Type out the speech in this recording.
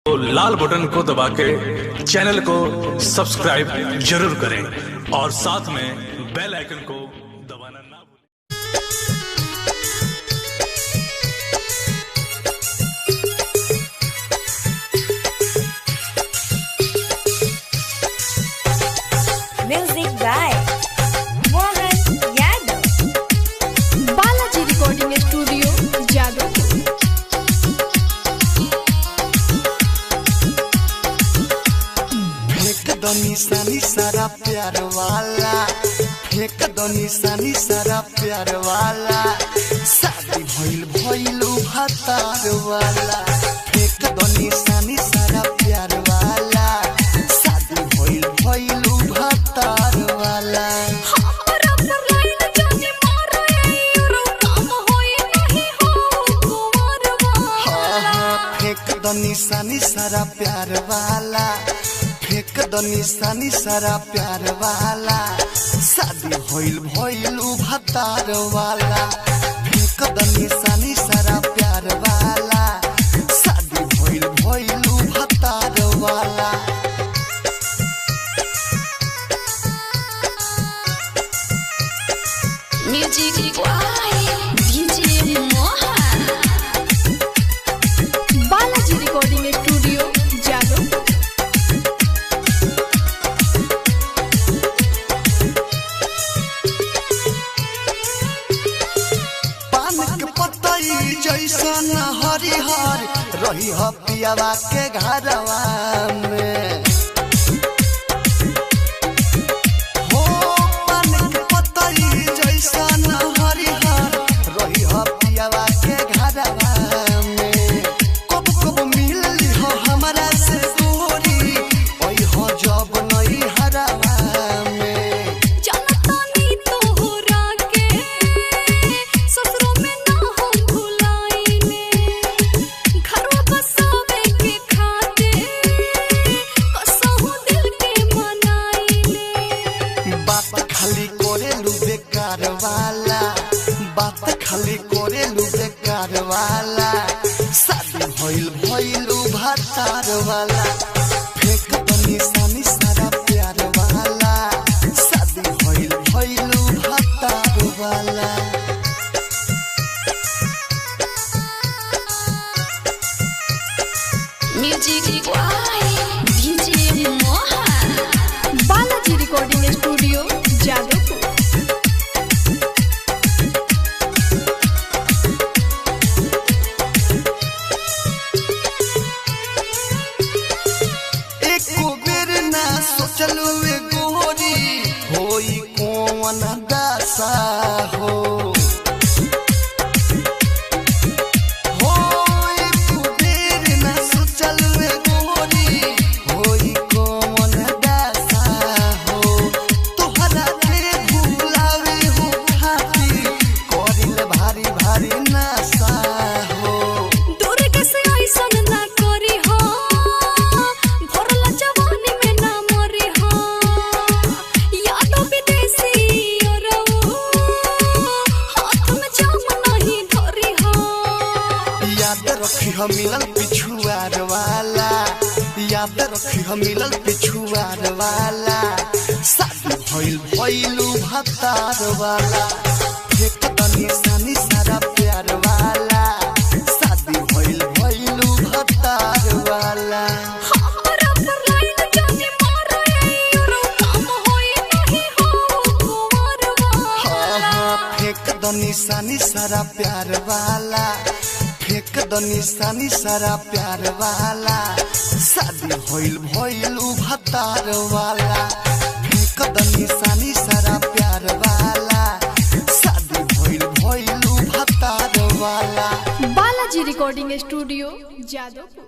तो लाल बटन को दबा के चैनल को सब्सक्राइब जरूर करें और साथ में बेल आइकन को दबाना ना भूलें। Music by Mohan Yadav, Balaji recording studio Jadavpur. फेंक दो निशानी सारा प्यार वाला, फेंक दो निशानी सारा प्यार वाला, शादी भइल भइल भतार वाला। फेंक दो निशानी सारा प्यार वाला, शादी भइल भइल भतार वाला। फेंक दो निशानी सारा प्यार वाला, फेंक दो निशानी सारा प्यार वाला, शादी भइल भइल भतार वाला। फेंक दो निशानी सारा प्यार वाला, शादी भइल भइल भतार वाला। Music by DJ Mohan, Balaji recording studio Jadavpur. पान के पतई जैसन हरिहर रही ह पियावा के घरवा में। हो पान के पतई जैसन हरिहर रही ह पियावा के घरवा में। कब कब मिलली हो हमरा से दूरी, ओई हो जब नहीं हरवा में। जनतानी तोहरा के ससुरो में ना हो भुलाइले, घरवा बसावे के खातिर कसहु दिल के मनाइले। बात खाली कोरेलू बेकार वाला, बात खाली कोरेलू बेकार वाला, शादी भइल भइल भतार वाला। फेंक दो निशानी सारा प्यार वाला, शादी भइल भइल भतार वाला। Music by DJ Mohan, Balaji recording studio Jadavpur. एको बेर ना सोचलू ए गोरी, होई कौन दासा हो। हो एको बेर ना सोचलू ए गोरी, होई कौन दासा हो। तोहरा के भुलावे हो खातिर करिल भारी भारी नशा हो। दूर कैसे ऐसन ना करी हो, भरला जवानी में ना मरी हो। यादों विदेशी औरो हाथ में जाम नहीं धरी हो। याद रखी हम मिलल पिछुआर वाला, याद रखी हम मिलल पिछुआर वाला, शादी भइल भइल भतार वाला। फेंक दो निशानी सारा प्यार वाला, शादी भइल भइल भतार वाला। हमरा पर लाइन जाने मारे औरो काम होई नहीं हो कुंवर वाला। फेंक दो निशानी सारा प्यार वाला, फेंक दो निशानी सारा प्यार वाला, शादी भइल भइल भतार वाला। फेंक दो निशानी सारा प्यार वाला, शादी भइल भइल भतार वाला। Balaji recording studio Jadavpur.